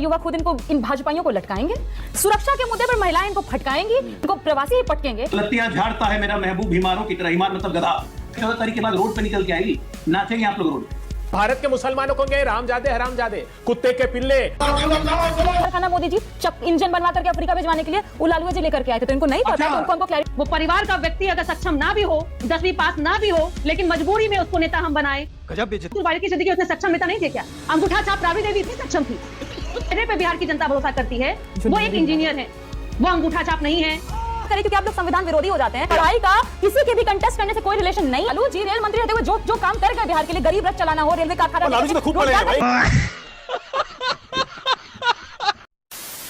युवा खुद इन भाजपाइयों को लटकाएंगे। सुरक्षा के मुद्दे पर महिलाएं इनको फटकाएंगी, इनको प्रवासी ही पटकेंगे। लत्तियां झाड़ता है मेरा महबूब बीमारों की तरह, ईमान मतलब गधा। 14 तारीख के बाद रोड पे निकल के आएगी, नाचेंगे आप लोग रोड पे। भारत के मुसलमानों को रामजादे हरामजादे, कुत्ते के पिल्ले। खाना मोदी जी इंजन बनवा करके अफ्रीका भिजवाने के लिए उलालुआ जी लेकर के आए थे, तो इनको नहीं पता है, उनको क्लैरिटी। वो परिवार का व्यक्ति अगर सक्षम ना भी हो, 10वीं पास ना भी हो, लेकिन मजबूरी में उसको नेता हम बनाए। बारी की जिंदगी उसने सक्षम नेता नहीं थे क्या? अंगूठा छाप राबड़ी देवी इतनी सक्षम थी। मेरे पे बिहार की जनता भरोसा करती है, वो एक इंजीनियर है, वो अंगूठा छाप नहीं है। करें क्योंकि आप लोग संविधान विरोधी हो जाते हैं। पढ़ाई का किसी के भी कंटेस्ट करने से कोई रिलेशन नहीं। लालू जी रेल मंत्री रहते हुए जो काम कर गए बिहार के लिए, गरीब रथ चलाना हो, रेलवे कारखाना।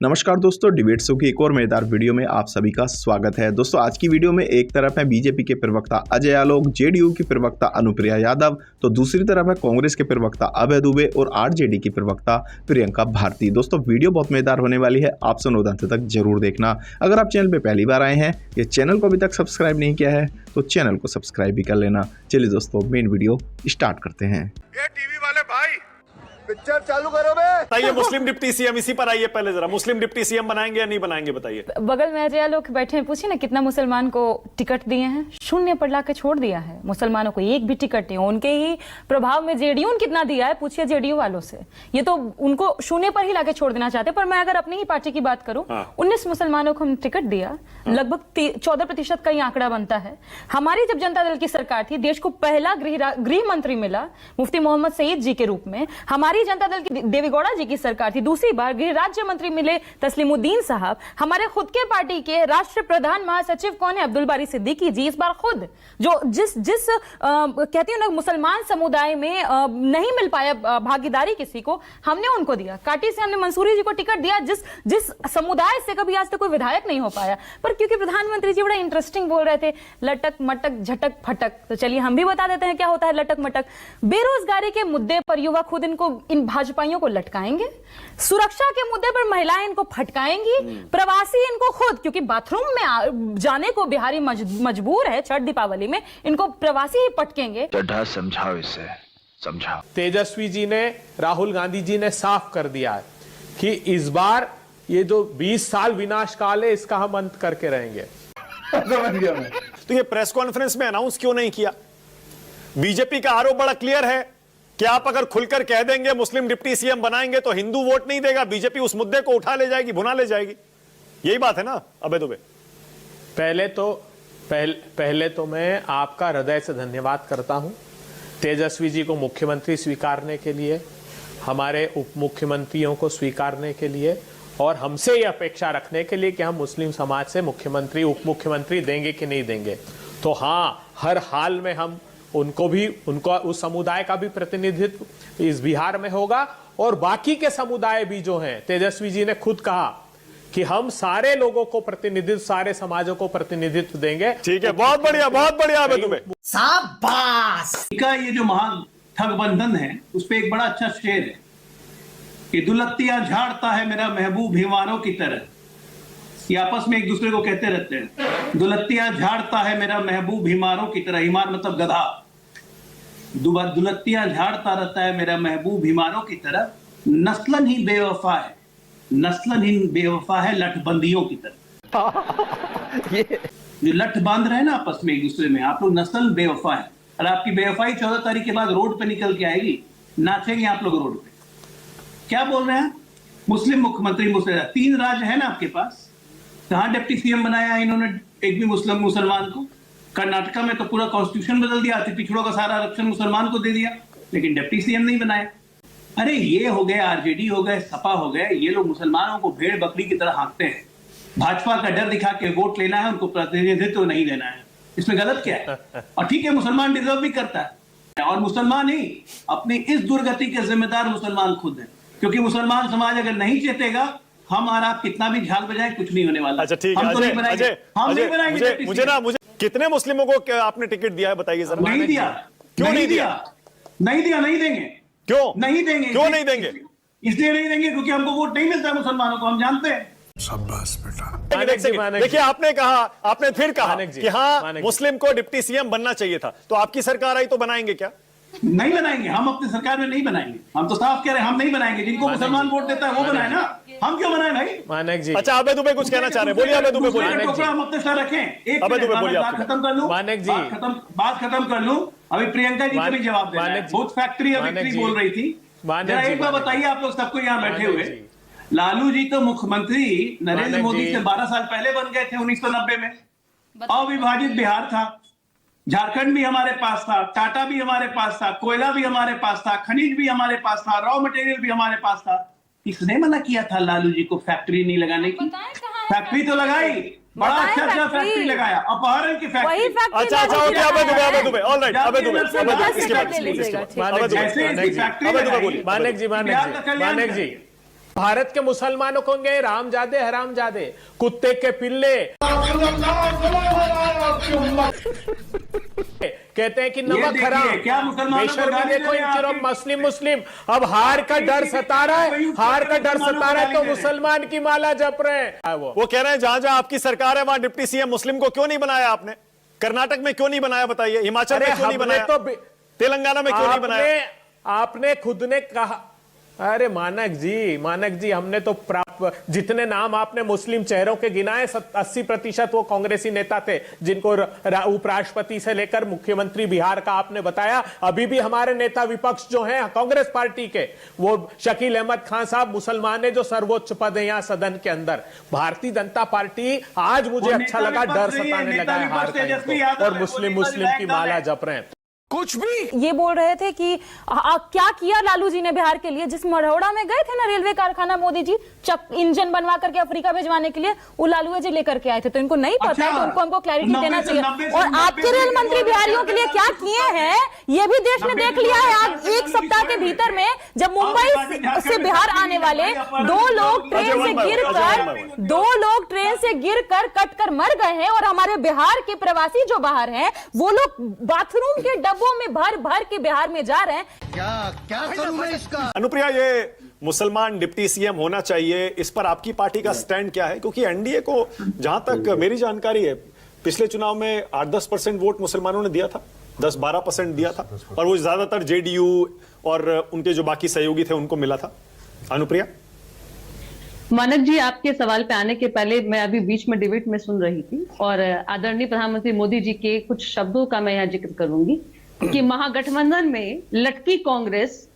नमस्कार दोस्तों, डिबेट शो की एक और मजेदार वीडियो में आप सभी का स्वागत है। दोस्तों आज की वीडियो में एक तरफ है बीजेपी के प्रवक्ता अजय आलोक, जेडीयू की प्रवक्ता अनुप्रिया यादव, तो दूसरी तरफ है कांग्रेस के प्रवक्ता अभय दुबे और आरजेडी की प्रवक्ता प्रियंका भारती। दोस्तों वीडियो बहुत मजेदार होने वाली है, आप सुनो अंत तक जरूर देखना। अगर आप चैनल पर पहली बार आए हैं या चैनल को अभी तक सब्सक्राइब नहीं किया है तो चैनल को सब्सक्राइब भी कर लेना। चलिए दोस्तों मेन वीडियो स्टार्ट करते हैं। ये टीवी वाले भाई पिक्चर चालू करो बे। बताइए, मुस्लिम डिप्टी सीएम इसी पर आइए पहले जरा। मुस्लिम डिप्टी सीएम बनाएंगे या नहीं बनाएंगे बताइए। बगल में अजय लोग बैठे हैं, पूछिए ना कितना मुसलमान को टिकट दिए हैं? शून्य पर लाके छोड़ दिया है मुसलमानों को, एक भी टिकट नहीं। उनके ही प्रभाव में जेडीयू ने कितना दिया है, पूछिए जेडीयू वालों से। ये तो उनको शून्य पर ही लाके छोड़ देना चाहते। पर मैं अगर अपनी ही पार्टी की बात करूं, 19 मुसलमानों को हम टिकट दिया, लगभग 14% का ही आंकड़ा बनता है। हमारी जब जनता दल की सरकार थी, देश को पहला गृह मंत्री मिला मुफ्ती मोहम्मद सईद जी के रूप में। हमारी जनता दल की देवेगौड़ा जी की सरकार थी, दूसरी बार गृह राज्य मंत्री मिले तस्लीमुद्दीन साहब। हमारे खुद के पार्टी के राष्ट्र प्रधान महासचिव कौन है? अब्दुल बारी सिद्दीकी जी। इस बार खुद जो जिस कहती हूँ ना, मुसलमान समुदाय में नहीं मिल पाया भागीदारी किसी को, हमने उनको दिया। काटी से हमने मंसूरी जी को टिकट दिया, जिस समुदाय से कभी आज तक कोई विधायक नहीं हो पाया। पर क्योंकि प्रधानमंत्री जी बड़ा इंटरेस्टिंग बोल रहे थे, लटक मटक झटक फटक, तो चलिए हम भी बता देते हैं क्या होता है लटक मटक। बेरोजगारी के मुद्दे पर युवा खुद इन भाजपाइयों को लटकाएंगे, सुरक्षा के मुद्दे पर महिलाएं इनको फटकाएंगी, प्रवासी इनको खुद, क्योंकि बाथरूम में जाने को बिहारी मजबूर है छठ दीपावली में, इनको प्रवासी ही पटकेंगे। समझाओ इसे, समझाओ। तेजस्वी जी ने, राहुल गांधी जी ने साफ कर दिया है कि इस बार ये जो 20 साल विनाश काल है, इसका हम अंत करके रहेंगे। समझ गया मैं। तो ये प्रेस कॉन्फ्रेंस में अनाउंस क्यों नहीं किया? बीजेपी का आरोप बड़ा क्लियर है कि आप अगर खुलकर कह देंगे मुस्लिम डिप्टी सीएम बनाएंगे तो हिंदू वोट नहीं देगा, बीजेपी उस मुद्दे को उठा ले जाएगी, भुना ले जाएगी। यही बात है ना अभय दुबे? पहले तो मैं आपका हृदय से धन्यवाद करता हूं तेजस्वी जी को मुख्यमंत्री स्वीकारने के लिए, हमारे उप मुख्यमंत्रियों को स्वीकारने के लिए, और हमसे ये अपेक्षा रखने के लिए कि हम मुस्लिम समाज से मुख्यमंत्री उप मुख्यमंत्री देंगे कि नहीं देंगे। तो हाँ, हर हाल में हम उनका उस समुदाय का भी प्रतिनिधित्व इस बिहार में होगा, और बाकी के समुदाय भी जो हैं, तेजस्वी जी ने खुद कहा कि हम सारे लोगों को प्रतिनिधित्व, सारे समाजों को प्रतिनिधित्व देंगे। ठीक है, बहुत बढ़िया, बहुत बढ़िया तुम्हें। शाबाश। ये जो महागठबंधन है, उस पे एक बड़ा अच्छा शेर है कि दुलत्तियां झाड़ता है मेरा महबूब भीमारों की तरह। ये आपस में एक दूसरे को कहते रहते हैं, दुलत्तियां झाड़ता है मेरा महबूब भीमारों की तरह। ईमान मतलब गधा। दुलत्तियां झाड़ता रहता है मेरा महबूब बीमारों की तरह, नस्लन ही बेवफा है, नस्लन ही बेवफा है लठबंदियों की तरह। जो लठ बांध रहे हैं ना आपस में एक दूसरे में, आप लोग नस्लन बेवफा है, और आपकी बेवफाई 14 तारीख के बाद रोड पे निकल के आएगी, नाचेंगे आप लोग रोड पे। क्या बोल रहे हैं? मुस्लिम मुख्यमंत्री, मुस्लिम 3 राज्य है ना आपके पास, कहां डिप्टी सीएम बनाया है इन्होंने एक भी मुसलमान को? कर्नाटका में तो पूरा कॉन्स्टिट्यूशन बदल दिया, पिछड़ों का सारा आरक्षण मुसलमान को दे दिया, लेकिन डिप्टी सीएम नहीं बनाया। अरे ये हो गए, आरजेडी हो गए, सपा हो गए, ये लोग मुसलमानों को भेड़ बकरी की तरह हाँकते हैं। भाजपा का डर दिखा के वोट लेना है, उनको प्रतिनिधित्व नहीं देना है। इसमें गलत क्या है? और ठीक है, मुसलमान डिजर्व भी करता है, और मुसलमान ही अपनी इस दुर्गति के जिम्मेदार मुसलमान खुद है, क्योंकि मुसलमान समाज अगर नहीं चेतेगा, हम और आप कितना भी झाल बजाए कुछ नहीं होने वाला। अच्छा ठीक है, हम नहीं बनाएंगे। मुझे कितने मुस्लिमों को आपने टिकट दिया है बताइए सर? नहीं दिया। क्यों नहीं दिया? नहीं दिया, नहीं देंगे। क्यों नहीं देंगे? क्यों नहीं देंगे? इसलिए नहीं देंगे क्योंकि हमको वोट नहीं मिलता है मुसलमानों को, हम जानते हैं। शाबाश बेटा। देखिए, आपने कहा, आपने फिर कहा कि हाँ मुस्लिम को डिप्टी सीएम बनना चाहिए था, तो आपकी सरकार आई तो बनाएंगे क्या? नहीं बनाएंगे, हम अपनी सरकार में नहीं बनाएंगे। हम तो साफ कह रहे हैं, हम नहीं बनाएंगे। जिनको मुसलमान वोट देता है वो बनाए ना, हम क्यों बनाए भाई? मानक जी, अच्छा अबे दुबे कुछ कहना चाह रहे हैं, बोलिए अबे दुबे बोलिए। हम अपने साथ रखें। एक अबे दुबे बोलिए, बात खत्म कर लूं, मानक जी, बात खत्म कर लूं। अभी प्रियंका जी को भी जवाब देना है। बहुत फैक्ट्री अभी बोल रही थी। जरा एक बार बताइए आप लोग सबको यहाँ बैठे हुए, लालू जी तो मुख्यमंत्री नरेंद्र मोदी से 12 साल पहले बन गए थे 1990 में। अविभाजित बिहार था, झारखंड भी हमारे पास था, टाटा भी हमारे पास था, कोयला भी हमारे पास था, खनिज भी हमारे पास था, रॉ मटेरियल भी हमारे पास था। किसने मना किया था लालू जी को फैक्ट्री नहीं लगाने की? फैक्ट्री तो लगाई, बड़ा अच्छा फैक्ट्री लगाया, अपहरण की फैक्ट्री। अच्छा ओके, अबे दुबे ऑलराइट, अबे दुबे इसके बाद मानक जी, भारत के मुसलमानों को कहेंगे रामजादे हरामजादे, कुत्ते के पिल्ले, कहते हैं कि नमक हराम। क्या मुसलमानों बेशर्मी देखो इन तरफ मुस्लिम मुस्लिम, अब हार का डर सता रहा है, हार का डर सता रहा है तो मुसलमान की माला जप रहे हैं। वो कह रहे हैं जहां जहां आपकी सरकार है वहां डिप्टी सीएम मुस्लिम को क्यों नहीं बनाया आपने? कर्नाटक में क्यों नहीं बनाया बताइए, हिमाचल में क्यों नहीं बनाया, तेलंगाना में क्यों नहीं बनाया? आपने खुद ने कहा, अरे मानक जी हमने तो जितने नाम आपने मुस्लिम चेहरों के गिनाए 80% वो कांग्रेसी नेता थे, जिनको उपराष्ट्रपति से लेकर मुख्यमंत्री बिहार का आपने बताया। अभी भी हमारे नेता विपक्ष जो हैं कांग्रेस पार्टी के, वो शकील अहमद खान साहब मुसलमान है जो सर्वोच्च पद है यहाँ सदन के अंदर। भारतीय जनता पार्टी आज मुझे अच्छा लगा, डर सताने लगा है हार का, और मुस्लिम की माला जप रहे हैं। कुछ भी ये बोल रहे थे कि क्या किया लालू जी ने बिहार के लिए। जिस मढ़ौड़ा में गए थे ना रेलवे कारखाना मोदी जी इंजन बनवा करके अफ्रीका भिजवाने के लिए, वो लालू जी लेकर के आए थे। तो इनको नहीं पता है, तो उनको हमको क्लैरिटी देना चाहिए। और आपके रेल मंत्री बिहारियों के लिए क्या किए हैं ये भी देश ने देख लिया है। आज एक सप्ताह के भीतर में जब मुंबई से बिहार आने वाले दो लोग ट्रेन से गिरकर कट कर मर गए हैं, और हमारे बिहार के प्रवासी जो बाहर हैं वो लोग बाथरूम के डब्बों में भर भर के बिहार में जा रहे हैं। क्या करूं मैं इसका? अनुप्रिया, ये मुसलमान डिप्टी सीएम होना चाहिए, इस पर आपकी पार्टी का स्टैंड क्या है? क्योंकि एनडीए को जहां तक मेरी जानकारी है पिछले चुनाव में 8-10% वोट मुसलमानों ने दिया था, 10-12% दिया था, और वो ज्यादातर जेडीयू और उनके जो बाकी सहयोगी थे उनको मिला था। अनुप्रिया, मानक जी, आपके सवाल पे आने के पहले मैं अभी बीच में डिबेट में सुन रही थी, और आदरणीय प्रधानमंत्री मोदी जी के कुछ शब्दों का मैं यहाँ जिक्र करूंगी कि महागठबंधन में लटकी कांग्रेस,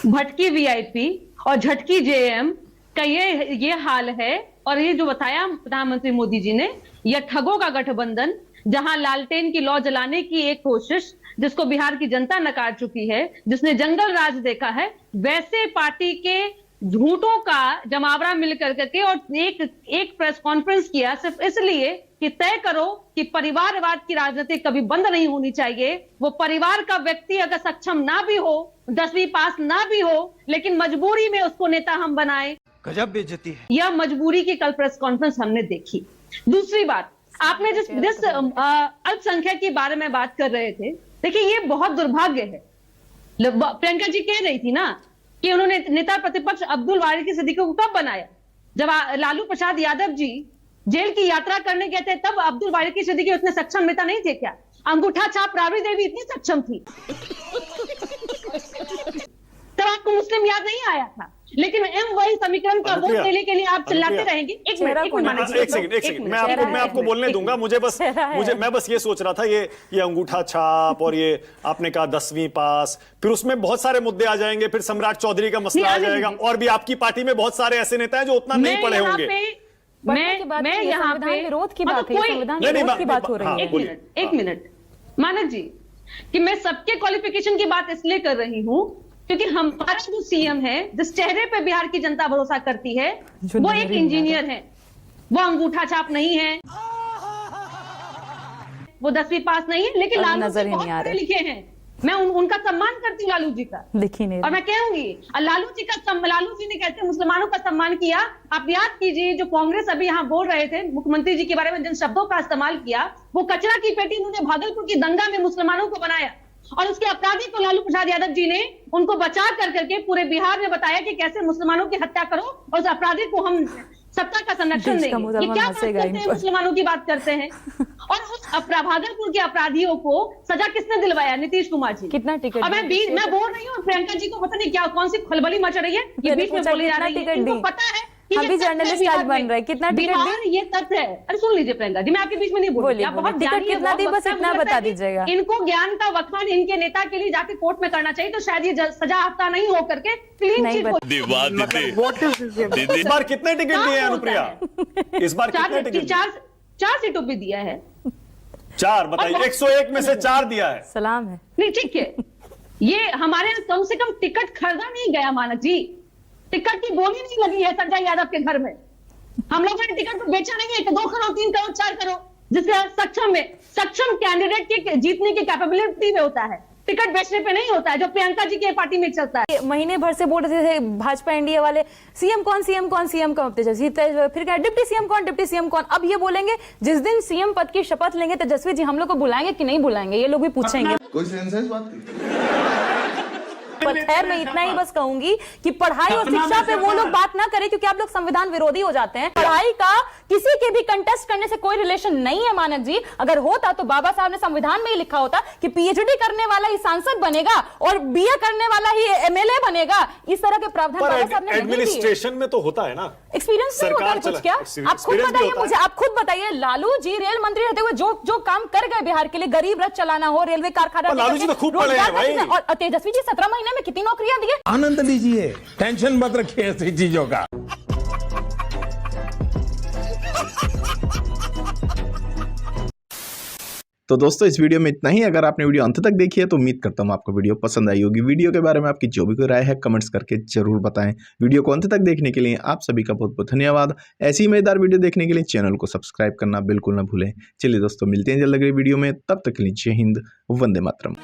भटकी वीआईपी और झटकी जेएम का ये हाल है। और ये जो बताया प्रधानमंत्री मोदी जी ने, यह ठगों का गठबंधन, जहां लालटेन की लौ जलाने की एक कोशिश जिसको बिहार की जनता नकार चुकी है, जिसने जंगल राज देखा है, वैसे पार्टी के झूठों का जमावड़ा मिल करके और एक प्रेस कॉन्फ्रेंस किया सिर्फ इसलिए कि तय करो कि परिवारवाद की राजनीति कभी बंद नहीं होनी चाहिए। वो परिवार का व्यक्ति अगर सक्षम ना भी हो, 10वीं पास ना भी हो, लेकिन मजबूरी में उसको नेता हम बनाए, गजब बेइज्जती है। यह मजबूरी की कल प्रेस कॉन्फ्रेंस हमने देखी। दूसरी बात, आपने जिस अल्पसंख्यक के बारे में बात कर रहे थे, देखिए ये बहुत दुर्भाग्य है। प्रियंका जी कह रही थी ना कि उन्होंने नेता प्रतिपक्ष अब्दुल वारिद सिद्दीकी को कब बनाया? जब लालू प्रसाद यादव जी जेल की यात्रा करने गए थे, तब अब्दुल वारिद सिद्दीकी उतने सक्षम नेता नहीं थे क्या? अंगूठा छाप राबड़ी देवी इतनी सक्षम थी तब आपको मुस्लिम याद नहीं आया था। लेकिन वही समीकरण का वोट लेने के लिए आप चिल्लाते रहेंगे। एक सेकंड, मैं आपको बोलने दूंगा। मैं बस ये सोच रहा था, ये अंगूठा छाप और ये आपने कहा 10वीं पास, फिर उसमें बहुत सारे मुद्दे आ जाएंगे, फिर सम्राट चौधरी का मसला आ जाएगा, और भी आपकी पार्टी में बहुत सारे ऐसे नेता हैं जो उतना नहीं पढ़े होंगे। मैं यहाँ पे विरोध की बात है, संविधान विरोध की बात हो रही है। एक मिनट मानक जी, कि मैं सबके क्वालिफिकेशन की बात इसलिए कर रही हूँ क्योंकि हमारा जो सीएम है, जिस चेहरे पे बिहार की जनता भरोसा करती है, वो एक इंजीनियर है, वो अंगूठा छाप नहीं है, वो 10वीं पास नहीं है, लेकिन लालू जी बहुत पढ़े लिखे हैं। मैं उनका सम्मान करती हूँ, लालू जी का, और मैं कहूंगी लालू जी ने कहते मुसलमानों का सम्मान किया। आप याद कीजिए, जो कांग्रेस अभी यहाँ बोल रहे थे मुख्यमंत्री जी के बारे में, जिन शब्दों का इस्तेमाल किया, वो कचरा की पेटी उन्होंने भागलपुर की दंगा में मुसलमानों को बनाया, और उसके अपराधी को लालू प्रसाद यादव जी ने उनको बचा करके पूरे बिहार में बताया कि कैसे मुसलमानों की हत्या करो और उस अपराधी को हम सत्ता का संरक्षण देंगे। ये क्या बात करते हैं, मुसलमानों की बात करते हैं। और उस भागलपुर के अपराधियों को सजा किसने दिलवाया? नीतीश कुमार जी। कितना टिकट अब मैं बोल रही हूँ, प्रियंका जी को पता नहीं क्या कौन सी खलबली मच रही है, ये बीच में बोली जा रही है। इनको पता है कि अभी जर्नलिस्ट आज बन रहा है, कितना टिकट बिहार ये तथ्य है। अरे सुन लीजिए प्रियंका जी, मैं आपके बीच में नहीं बोल रही, आप बहुत टिकट कितना दी, बस इतना बता दीजिएगा। इनको ज्ञान का वखान इनके नेता के लिए जाके कोर्ट में करना चाहिए, तो शायद ये सजा हफ्ता नहीं हो करके क्लीन चिट हो। इस बार कितने टिकट दिए हैं अनुप्रिया? इस बार कितने टिकट? चार सीटों पे दिया है। 4 बताइए, 101 में से 4 दिया है। सलाम है। नहीं ठीक है, ये हमारे यहाँ कम से कम टिकट खरीदा नहीं गया मानक जी, टिकट की बोली नहीं लगी है संजय यादव के घर में। हम लोगों ने टिकट को बेचा नहीं है कि 2 करोड़ 3 करोड़ 4 करोड़, जिसके सक्षम कैंडिडेट के जीतने की कैपेबिलिटी में होता है, टिकट बेचने पे नहीं होता है, जो प्रियंका जी के पार्टी में चलता है। महीने भर से बोल रहे थे भाजपा एनडीए वाले सीएम कौन तेजस्वी, फिर क्या डिप्टी सीएम कौन। अब ये बोलेंगे जिस दिन सीएम पद की शपथ लेंगे तेजस्वी जी हम लोग को बुलाएंगे कि नहीं बुलाएंगे, ये लोग भी पूछेंगे। कोई सेंस है इस बात की? पर खैर मैं इतना ही बस कहूंगी कि पढ़ाई और शिक्षा पे वो लोग बात ना करें, क्योंकि आप लोग संविधान विरोधी हो जाते हैं। पढ़ाई का किसी के भी कंटेस्ट करने से कोई रिलेशन नहीं है मानक जी। अगर होता तो बाबा साहब ने संविधान में ही लिखा होता कि पीएचडी करने वाला ही सांसद बनेगा और बीए करने वाला ही एमएलए बनेगा। इस तरह के प्रावधान बाबा साहब ने नहीं दिए। एडमिनिस्ट्रेशन में तो होता है ना, एक्सपीरियंस नहीं होता है कुछ क्या? आप खुद बताइए मुझे, आप खुद बताइए। लालू जी रेल मंत्री रहते हुए जो काम कर गए बिहार के लिए, गरीब रथ चलाना हो, रेलवे कारखाना, लालू जी तो खूब पढ़े हैं भाई। और तेजस्वी जी 17 महीने में कितनी नौकरियां दी? आनंद लीजिए, टेंशन मत रखिए ऐसी चीजों का। तो दोस्तों इस वीडियो में इतना ही। अगर आपने वीडियो अंत तक देखी है तो उम्मीद करता हूँ आपको वीडियो पसंद आई होगी। वीडियो के बारे में आपकी जो भी कोई राय है कमेंट्स करके जरूर बताएं। वीडियो को अंत तक देखने के लिए आप सभी का बहुत बहुत धन्यवाद। ऐसी ही मजेदार वीडियो देखने के लिए चैनल को सब्सक्राइब करना बिल्कुल ना भूलें। चलिए दोस्तों मिलते हैं जल्द अगली वीडियो में, तब तक के लिए जय हिंद, वंदे मातरम।